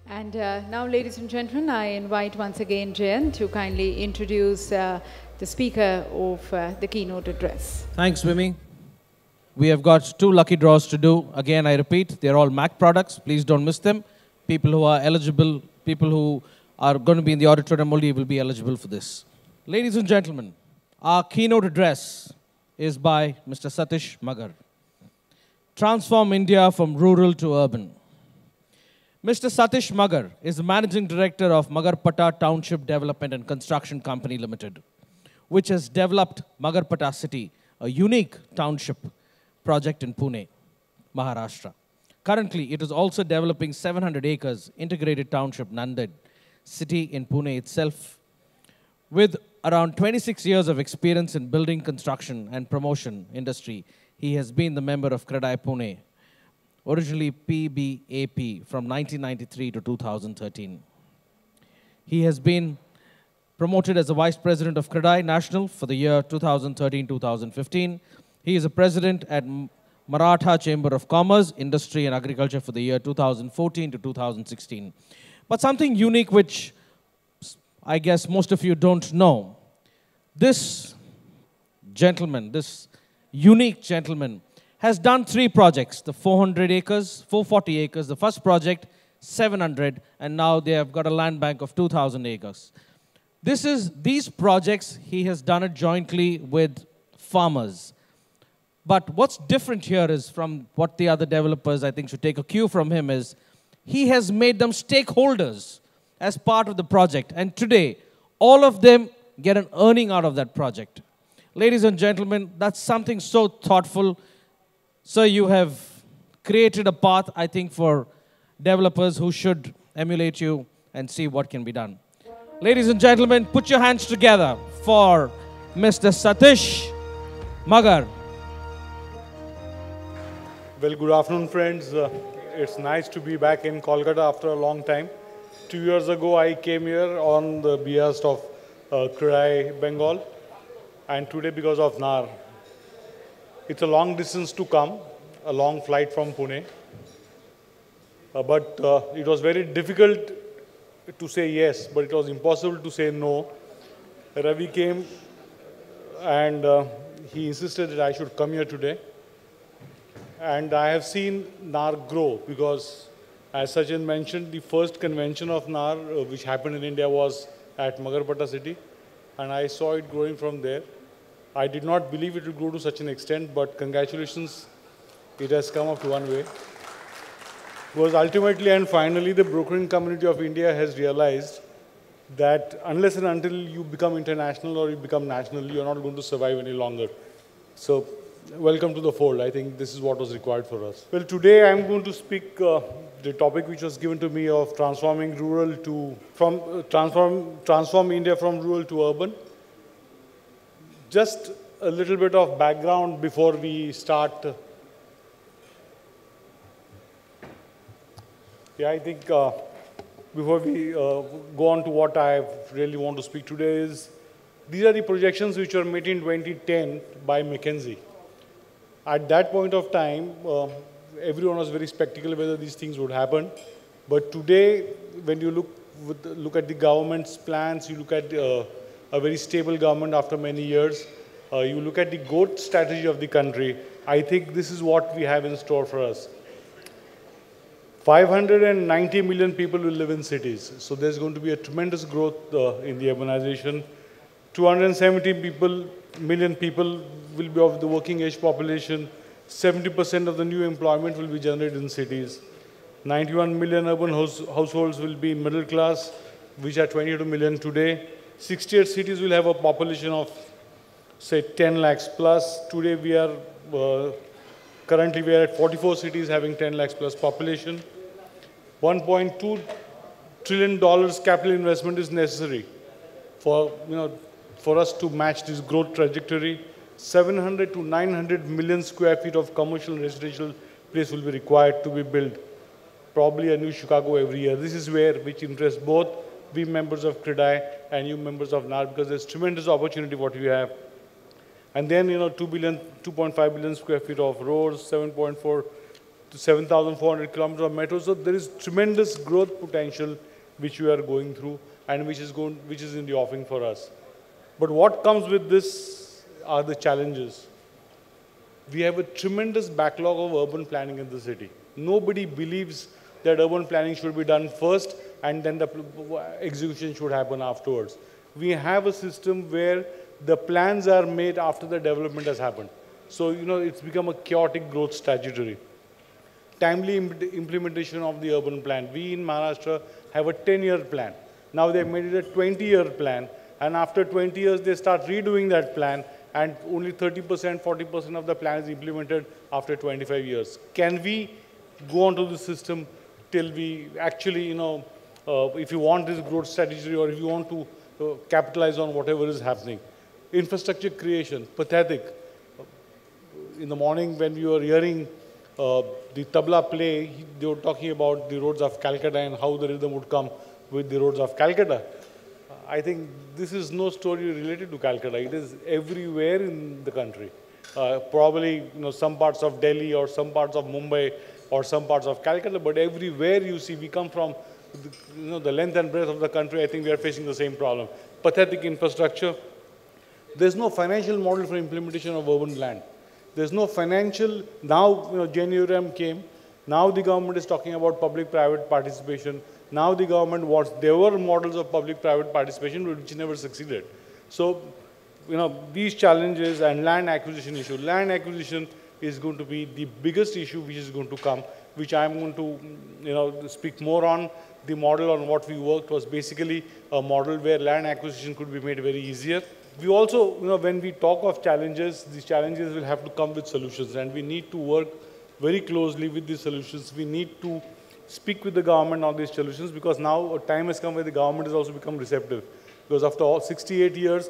And now, ladies and gentlemen, I invite once again Jayan to kindly introduce the speaker of the keynote address. Thanks, Vimy. We have got 2 lucky draws to do. Again, I repeat, they're all Mac products. Please don't miss them. People who are eligible, people who are going to be in the auditorium only will be eligible for this. Ladies and gentlemen, our keynote address is by Mr. Satish Magar. Transform India from rural to urban. Mr. Satish Magar is the Managing Director of Magarpata Township Development and Construction Company Limited, which has developed Magarpata City, a unique township project in Pune, Maharashtra. Currently, it is also developing 700 acres integrated township Nanded city in Pune itself. With around 26 years of experience in building, construction, and promotion industry, he has been the member of CREDAI Pune, originally PBAP from 1993 to 2013. He has been promoted as the Vice President of CREDAI National for the year 2013-2015. He is a President at Maratha Chamber of Commerce, Industry and Agriculture for the year 2014 to 2016. But something unique which I guess most of you don't know, this gentleman, this unique gentleman, has done 3 projects, the 400 acres, 440 acres, the first project, 700, and now they have got a land bank of 2,000 acres. These projects, he has done it jointly with farmers. But what's different here is from what the other developers, I think, should take a cue from him is, he has made them stakeholders as part of the project. And today, all of them get an earning out of that project. Ladies and gentlemen, that's something so thoughtful. So you have created a path, I think, for developers who should emulate you and see what can be done. Ladies and gentlemen, put your hands together for Mr. Satish Magar. Well, good afternoon, friends. It's nice to be back in Kolkata after a long time. 2 years ago, I came here on the behest of CREDAI Bengal, and today because of NAR. It's a long distance to come, a long flight from Pune. But it was very difficult to say yes, but it was impossible to say no. Ravi came and he insisted that I should come here today. And I have seen NAR grow because, as Sachin mentioned, the first convention of NAR which happened in India was at Magarpata city, and I saw it growing from there. I did not believe it would grow to such an extent, but congratulations, it has come up to one way. Because ultimately and finally, the brokering community of India has realized that unless and until you become international or you become national, you are not going to survive any longer. So, welcome to the fold. I think this is what was required for us. Well, today I'm going to speak the topic which was given to me of transform India from rural to urban. Just a little bit of background before we start. Yeah, I think before we go on to what I really want to speak today is, these are the projections which were made in 2010 by McKinsey. At that point of time, everyone was very skeptical whether these things would happen. But today, when you look at the government's plans, you look at a very stable government after many years, you look at the growth strategy of the country, I think this is what we have in store for us. 590 million people will live in cities. So there's going to be a tremendous growth in the urbanization. 270 million people will be of the working age population. 70% of the new employment will be generated in cities. 91 million urban households will be middle class, which are 22 million today. 68 cities will have a population of, say, 10 lakhs plus. Today currently we are at 44 cities having 10 lakhs plus population. $1.2 trillion capital investment is necessary for us to match this growth trajectory. 700 to 900 million square feet of commercial and residential place will be required to be built. Probably a new Chicago every year. This is which interests both we members of CREDAI and you members of NAR, because there's tremendous opportunity what we have. And then, 2.5 billion square feet of roads, 7.4 to 7,400 kilometers of metro. So there is tremendous growth potential which we are going through and which is in the offing for us. But what comes with this are the challenges. We have a tremendous backlog of urban planning in the city. Nobody believes that urban planning should be done first and then the execution should happen afterwards. We have a system where the plans are made after the development has happened. So, it's become a chaotic growth trajectory. Timely implementation of the urban plan. We in Maharashtra have a 10-year plan. Now they've made it a 20-year plan. And after 20 years, they start redoing that plan. And only 30%, 40% of the plan is implemented after 25 years. Can we go on to the system till we actually, if you want this growth strategy or if you want to capitalize on whatever is happening? Infrastructure creation, pathetic. In the morning when we were hearing the tabla play, they were talking about the roads of Calcutta and how the rhythm would come with the roads of Calcutta. I think this is no story related to Calcutta. It is everywhere in the country. Probably, some parts of Delhi or some parts of Mumbai or some parts of Calcutta, but everywhere you see, we come from the length and breadth of the country. I think we are facing the same problem. Pathetic infrastructure. There's no financial model for implementation of urban land. There's no financial, now, January came, now the government is talking about public-private participation. Now the government wants, there were models of public-private participation which never succeeded. So, these challenges and land acquisition issue. Land acquisition is going to be the biggest issue which is going to come, which I'm going to, speak more on. The model on what we worked was basically a model where land acquisition could be made very easier. We also, when we talk of challenges, these challenges will have to come with solutions, and we need to work very closely with these solutions. We need to speak with the government on these solutions, because now a time has come where the government has also become receptive. Because after all 68 years,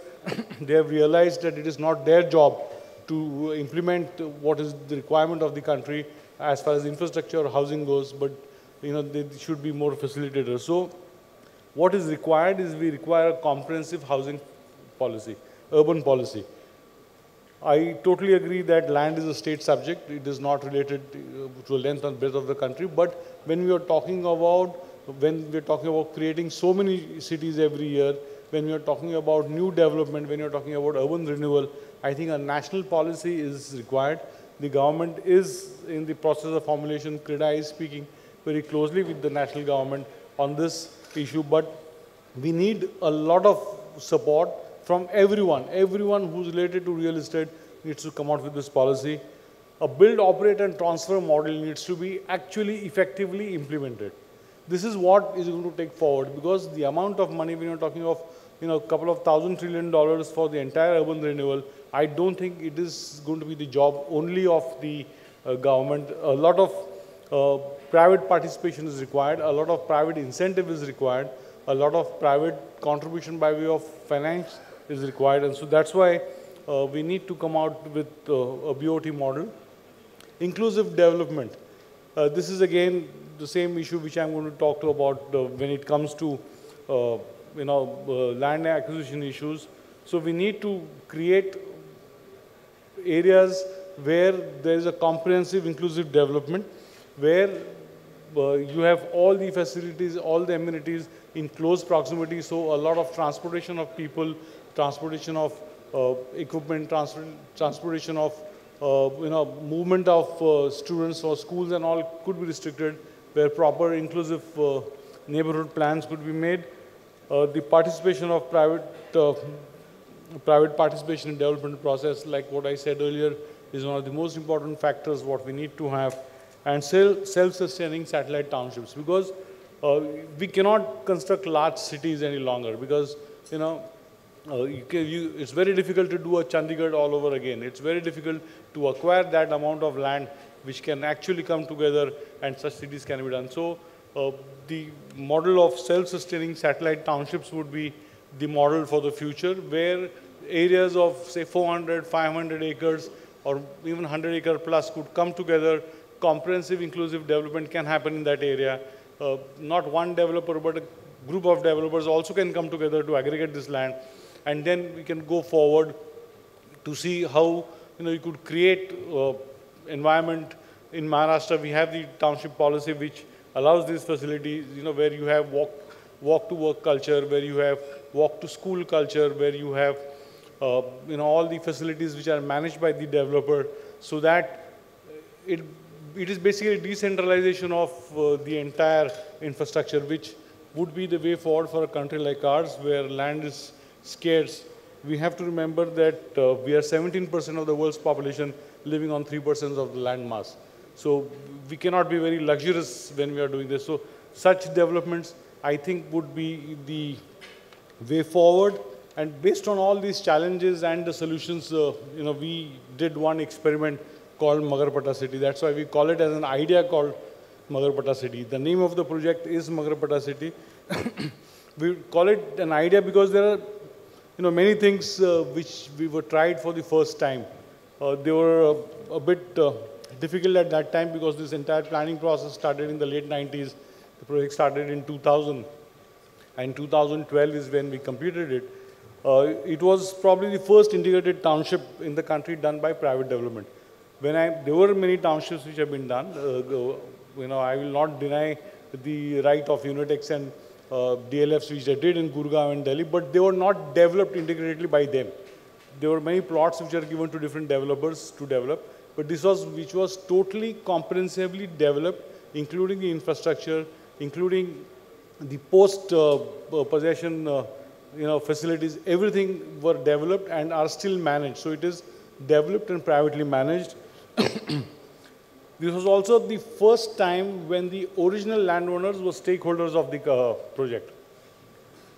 they have realized that it is not their job to implement what is the requirement of the country as far as infrastructure or housing goes, but they should be more facilitators. So what is required is we require a comprehensive housing policy, urban policy. I totally agree that land is a state subject. It is not related to the length and breadth of the country. But when we are talking about creating so many cities every year, when we are talking about new development, when you are talking about urban renewal, I think a national policy is required. The government is in the process of formulation. CRIDA is speaking very closely with the national government on this issue. But we need a lot of support from everyone. Everyone who's related to real estate needs to come out with this policy. A build, operate and transfer model needs to be actually effectively implemented. This is what is going to take forward, because the amount of money, when you're talking of a couple of $1,000 trillion for the entire urban renewal, I don't think it is going to be the job only of the government. A lot of private participation is required. A lot of private incentive is required. A lot of private contribution by way of finance is required. And so that's why we need to come out with a BOT model. Inclusive development. This is again the same issue which I'm going to talk to about when it comes to land acquisition issues. So we need to create areas where there is a comprehensive inclusive development, where you have all the facilities, all the amenities in close proximity. So a lot of transportation of people, transportation of equipment, transportation of movement of students or schools and all could be restricted, where proper inclusive neighborhood plans could be made. The participation of private participation in development process, like what I said earlier, is one of the most important factors what we need to have. And self-sustaining satellite townships, because we cannot construct large cities any longer, because it's very difficult to do a Chandigarh all over again. It's very difficult to acquire that amount of land which can actually come together and such cities can be done. So the model of self-sustaining satellite townships would be the model for the future, where areas of say 400, 500 acres or even 100 acre plus could come together. Comprehensive inclusive development can happen in that area. Not one developer, but a group of developers also can come together to aggregate this land. And then we can go forward to see how you could create environment In Maharashtra, we have the township policy which allows these facilities, where you have walk to work culture, where you have walk to school culture, where you have, all the facilities which are managed by the developer, so that it is basically decentralization of the entire infrastructure, which would be the way forward for a country like ours, where land is scarce. We have to remember that we are 17% of the world's population living on 3% of the land mass. So we cannot be very luxurious when we are doing this. So such developments, I think, would be the way forward. And based on all these challenges and the solutions, we did one experiment called Magarpata City. That's why we call it as an idea called Magarpata City. The name of the project is Magarpata City. We call it an idea because there are many things which we were tried for the first time. They were a bit difficult at that time because this entire planning process started in the late 90s. The project started in 2000. And 2012 is when we completed it. It was probably the first integrated township in the country done by private development. There were many townships which have been done. I will not deny the right of Unitex and DLFs which they did in Gurgaon and Delhi, but they were not developed integratedly by them. There were many plots which are given to different developers to develop, but this was which was totally comprehensively developed, including the infrastructure, including the post-possession facilities. Everything were developed and are still managed. So it is developed and privately managed. This was also the first time when the original landowners were stakeholders of the project.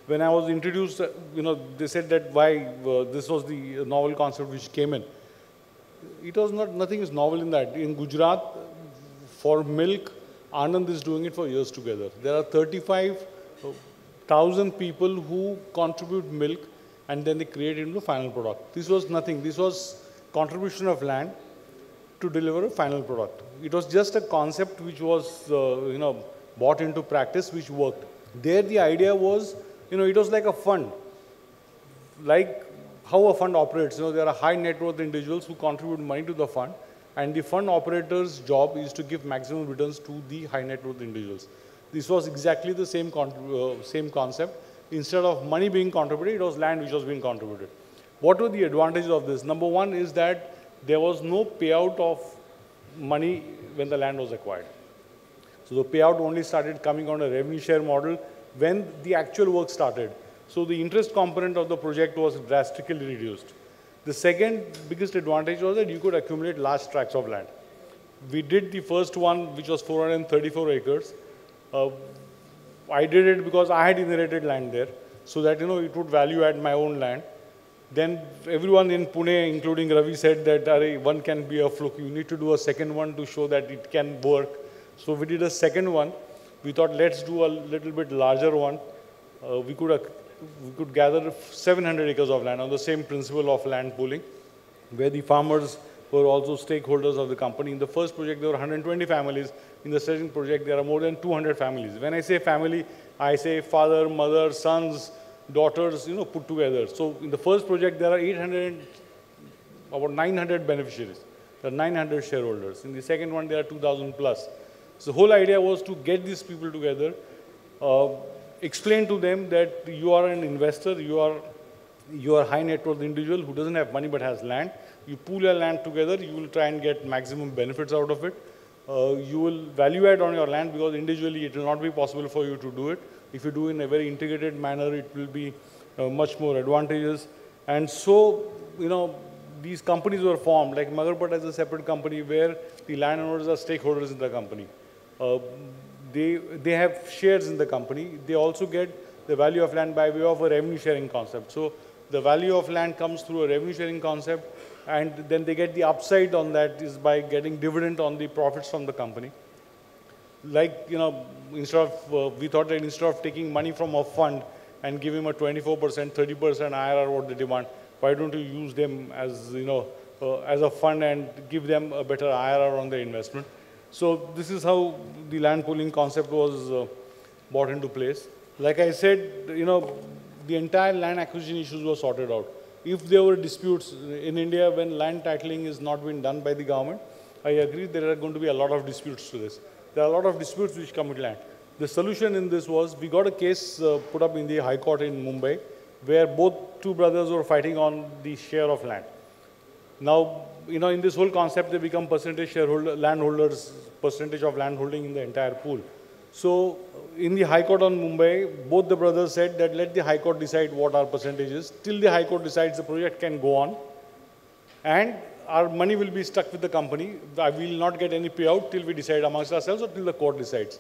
When I was introduced, they said that why this was the novel concept which came in. It was not, nothing is novel in that. In Gujarat, for milk, Anand is doing it for years together. There are 35,000 people who contribute milk and then they create it into the final product. This was nothing. This was contribution of land to deliver a final product. It was just a concept which was, brought into practice, which worked. There the idea was, it was like a fund. Like how a fund operates, there are high net worth individuals who contribute money to the fund, and the fund operator's job is to give maximum returns to the high net worth individuals. This was exactly the same concept. Instead of money being contributed, it was land which was being contributed. What were the advantages of this? Number one is that there was no payout of money when the land was acquired. So the payout only started coming on a revenue share model when the actual work started. So the interest component of the project was drastically reduced. The second biggest advantage was that you could accumulate large tracts of land. We did the first one, which was 434 acres. I did it because I had inherited land there, so that it would value add my own land. Then everyone in Pune, including Ravi, said that one can be a fluke. You need to do a second one to show that it can work. So we did a second one. We thought, let's do a little bit larger one. We could gather 700 acres of land on the same principle of land pooling, where the farmers were also stakeholders of the company. In the first project, there were 120 families. In the second project, there are more than 200 families. When I say family, I say father, mother, sons, daughters, put together. So in the first project, there are about 900 beneficiaries. There are 900 shareholders. In the second one, there are 2,000 plus. So the whole idea was to get these people together, explain to them that you are an investor, you are a high net worth individual who doesn't have money but has land. You pool your land together, you will try and get maximum benefits out of it. You will value add on your land because individually it will not be possible for you to do it. If you do in a very integrated manner, it will be much more advantageous. And so, these companies were formed, like Magarpat as a separate company where the landowners are stakeholders in the company. They have shares in the company. They also get the value of land by way of a revenue sharing concept. So the value of land comes through a revenue sharing concept, and then they get the upside on that is by getting dividend on the profits from the company. Like, we thought that instead of taking money from a fund and give him a 24%, 30% IRR what they demand, why don't you use them as, as a fund and give them a better IRR on their investment? So this is how the land pooling concept was brought into place. Like I said, the entire land acquisition issues were sorted out. If there were disputes in India when land titling is not being done by the government, I agree there are going to be a lot of disputes to this. There are a lot of disputes which come with land. The solution in this was, we got a case put up in the High Court in Mumbai, where both two brothers were fighting on the share of land. Now, in this whole concept, they become percentage landholders, percentage of land holding in the entire pool. So, in the High Court on Mumbai, both the brothers said that let the High Court decide what our percentage is. Till the High Court decides, the project can go on, and our money will be stuck with the company. We will not get any payout till we decide amongst ourselves or till the court decides.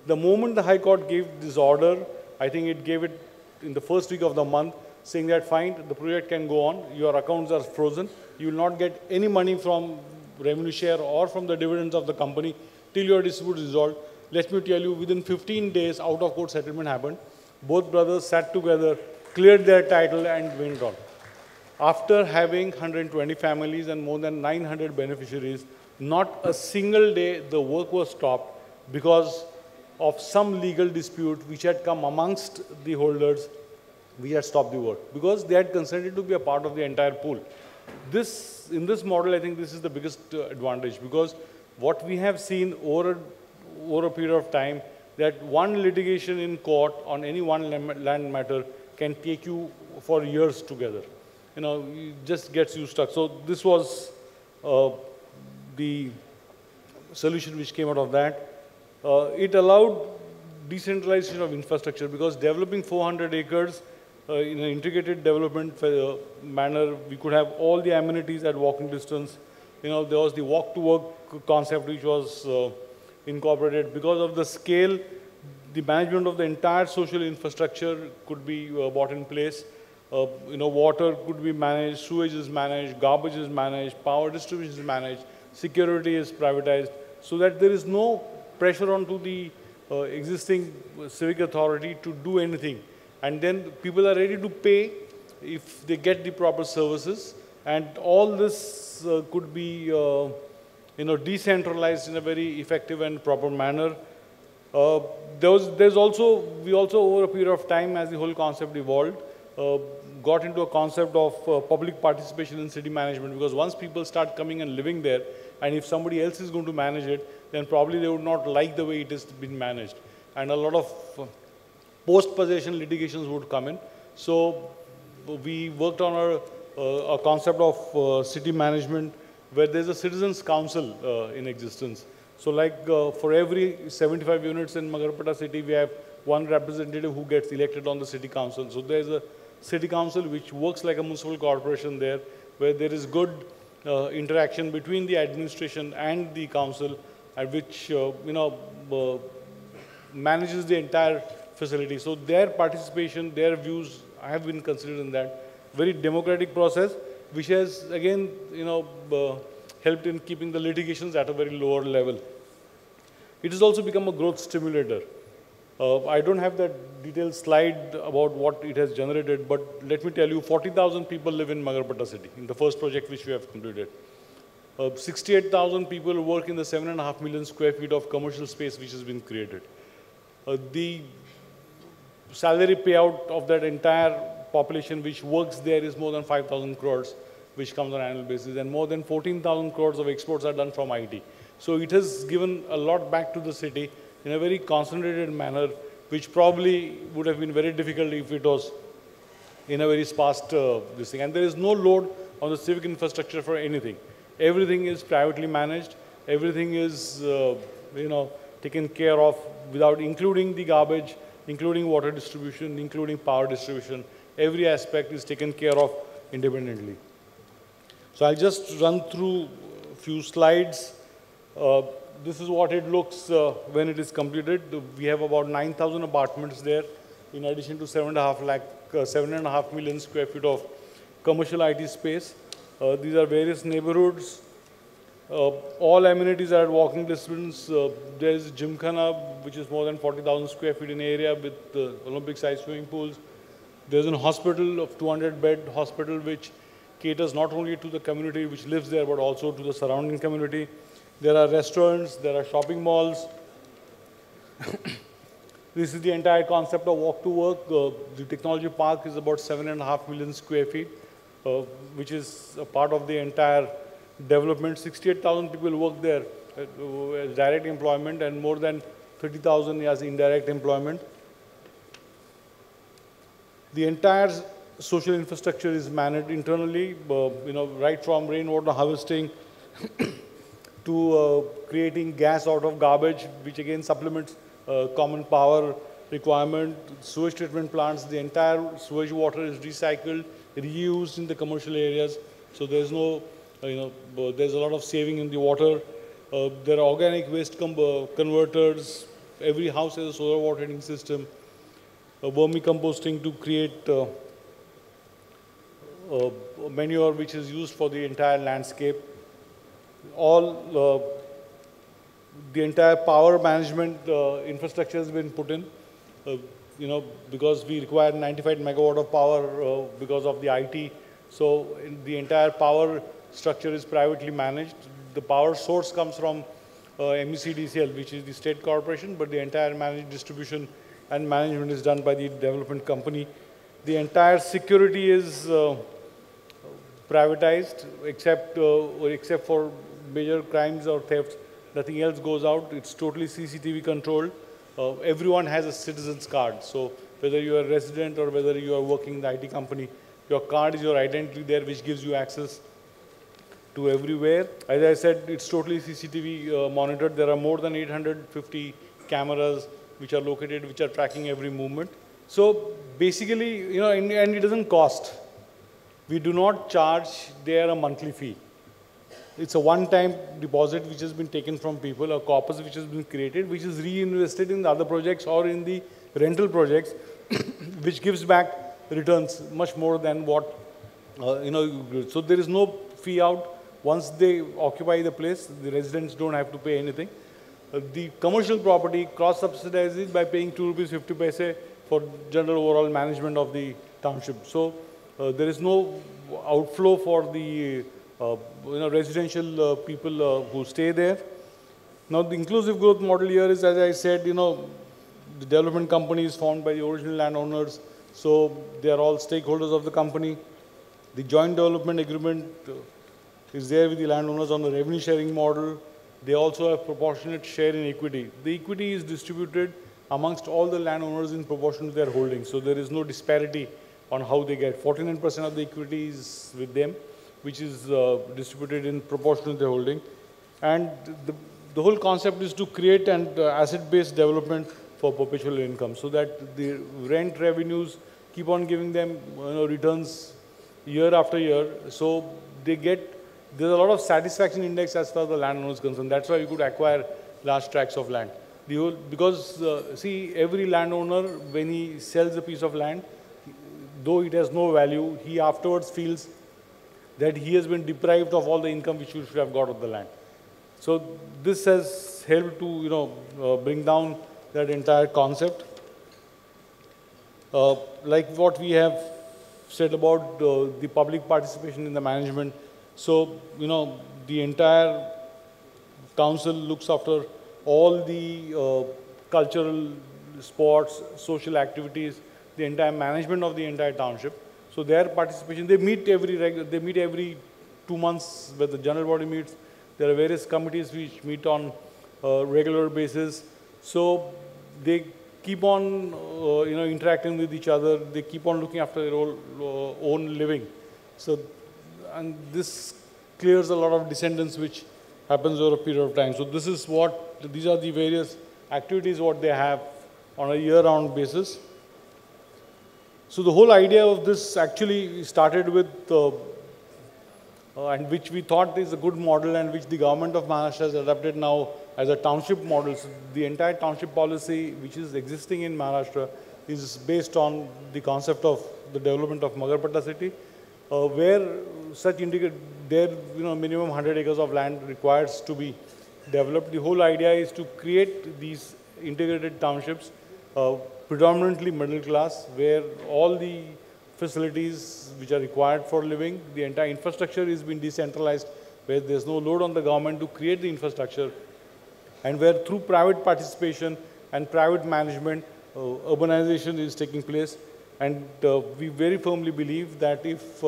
The moment the High Court gave this order, I think it gave it in the first week of the month, saying that fine, the project can go on, your accounts are frozen, you will not get any money from revenue share or from the dividends of the company till your dispute is resolved. Let me tell you, within 15 days, out of court settlement happened. Both brothers sat together, cleared their title and went on. After having 120 families and more than 900 beneficiaries, not a single day the work was stopped because of some legal dispute which had come amongst the holders. We had stopped the work because they had consented to be a part of the entire pool. In this model, I think this is the biggest advantage, because what we have seen over a period of time, that one litigation in court on any one land matter can take you for years together. It just gets you stuck. So this was the solution which came out of that. It allowed decentralization of infrastructure, because developing 400 acres in an integrated development manner, we could have all the amenities at walking distance. There was the walk-to-work concept which was incorporated. Because of the scale, the management of the entire social infrastructure could be brought in place. Water could be managed, sewage is managed, garbage is managed, power distribution is managed, security is privatized, so that there is no pressure onto the existing civic authority to do anything. And then people are ready to pay if they get the proper services. And all this could be decentralized in a very effective and proper manner. We also, over a period of time, as the whole concept evolved, got into a concept of public participation in city management, because once people start coming and living there, and if somebody else is going to manage it, then probably they would not like the way it has been managed. And a lot of post-possession litigations would come in. So we worked on a concept of city management, where there's a citizens' council in existence. So like for every 75 units in Magarpata city, we have one representative who gets elected on the city council. So there's a city council which works like a municipal corporation there, where there is good interaction between the administration and the council, at which manages the entire facility. So their participation, their views have been considered in that. Very democratic process, which has again helped in keeping the litigations at a very lower level. It has also become a growth stimulator. I don't have that detailed slide about what it has generated, but let me tell you, 40,000 people live in Magarpata city, in the first project which we have completed. 68,000 people work in the 7.5 million square feet of commercial space which has been created. The salary payout of that entire population which works there is more than 5,000 crores, which comes on an annual basis, and more than 14,000 crores of exports are done from IT. So it has given a lot back to the city in a very concentrated manner, which probably would have been very difficult if it was in a very sparse this thing. And there is no load on the civic infrastructure for anything. Everything is privately managed. Everything is, taken care of, without including the garbage, including water distribution, including power distribution. Every aspect is taken care of independently. So I'll just run through a few slides. This is what it looks when it is completed. We have about 9,000 apartments there, in addition to 7.5 million square feet of commercial IT space. These are various neighborhoods. All amenities are at walking distance. There is Gymkhana, which is more than 40,000 square feet in area with Olympic-sized swimming pools. There's a hospital of 200-bed hospital, which caters not only to the community which lives there, but also to the surrounding community. There are restaurants, there are shopping malls. This is the entire concept of walk to work. The technology park is about 7.5 million square feet, which is a part of the entire development. 68,000 people work there as direct employment and more than 30,000 as indirect employment. The entire social infrastructure is managed internally, right from rainwater harvesting to creating gas out of garbage, which again supplements common power requirement. Sewage treatment plants, the entire sewage water is recycled, reused in the commercial areas. So there's no, there's a lot of saving in the water. There are organic waste converters. Every house has a solar water heating system. Vermicomposting to create manure which is used for the entire landscape. All the entire power management infrastructure has been put in. Because we require 95 megawatt of power because of the IT. So the entire power structure is privately managed. The power source comes from MECDCL, which is the state corporation, but the entire managed distribution and management is done by the development company. The entire security is privatized, except for major crimes or thefts. Nothing else goes out. It's totally CCTV controlled. Everyone has a citizen's card. So whether you are a resident or whether you are working in the IT company, your card is your identity there, which gives you access to everywhere. As I said, it's totally CCTV monitored. There are more than 850 cameras which are located, which are tracking every movement. So basically, and it doesn't cost. We do not charge there a monthly fee. It's a one-time deposit which has been taken from people, a corpus which has been created, which is reinvested in the other projects or in the rental projects, which gives back returns much more than what, So there is no fee out. Once they occupy the place, the residents don't have to pay anything. The commercial property cross-subsidizes by paying 2 rupees 50 paise for general overall management of the township. So there is no outflow for the residential people who stay there. Now the inclusive growth model here is, as I said, the development company is formed by the original landowners, so they are all stakeholders of the company. The joint development agreement is there with the landowners on the revenue sharing model. They also have proportionate share in equity. The equity is distributed amongst all the landowners in proportion to their holdings, so there is no disparity on how they get. 49% of the equity is with them, which is distributed in proportion to their holding. And the whole concept is to create an asset-based development for perpetual income, so that the rent revenues keep on giving them returns year after year. So they get, there's a lot of satisfaction index as far as the landowner is concerned. That's why you could acquire large tracts of land. Because see, every landowner, when he sells a piece of land, though it has no value, he afterwards feels that he has been deprived of all the income which he should have got of the land. So this has helped to bring down that entire concept. Like what we have said about the public participation in the management. So the entire council looks after all the cultural, sports, social activities, the entire management of the entire township. So their participation, they meet every 2 months where the general body meets. There are various committees which meet on a regular basis. So they keep on interacting with each other. They keep on looking after their own living. So, and this clears a lot of descendants which happens over a period of time. So this is these are the various activities what they have on a year-round basis. So the whole idea of this actually started with, and which we thought is a good model and which the government of Maharashtra has adopted now as a township model. So the entire township policy which is existing in Maharashtra is based on the concept of the development of Magarpatta city, where such minimum 100 acres of land requires to be developed. The whole idea is to create these integrated townships, predominantly middle class, where all the facilities which are required for living, the entire infrastructure is being decentralized, where there's no load on the government to create the infrastructure, and where through private participation and private management, urbanization is taking place. And we very firmly believe that if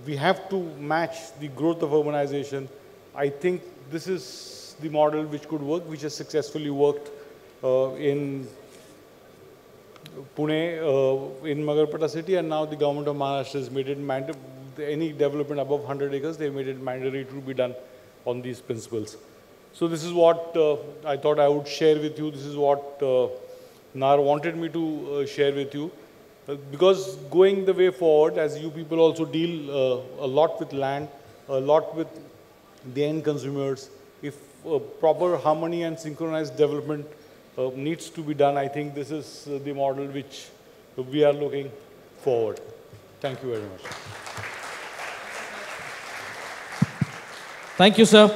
we have to match the growth of urbanization. I think this is the model which could work, which has successfully worked in Pune, in Magarpata city, and now the government of Maharashtra has made it mandatory. Any development above 100 acres, they made it mandatory to be done on these principles. So this is what I thought I would share with you. This is what NAR wanted me to share with you. Because going the way forward, as you people also deal a lot with land, a lot with the end consumers, if proper harmony and synchronized development needs to be done, I think this is the model which we are looking forward. Thank you very much. Thank you, sir,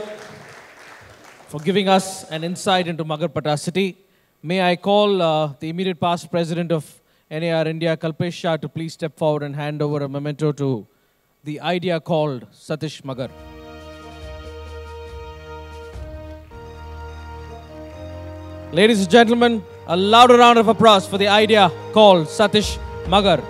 for giving us an insight into Magarpata city. May I call the immediate past president of NAR-INDIA, Kalpesh Shah, to please step forward and hand over a memento to the idea called Satish Magar. Ladies and gentlemen, a louder round of applause for the idea called Satish Magar.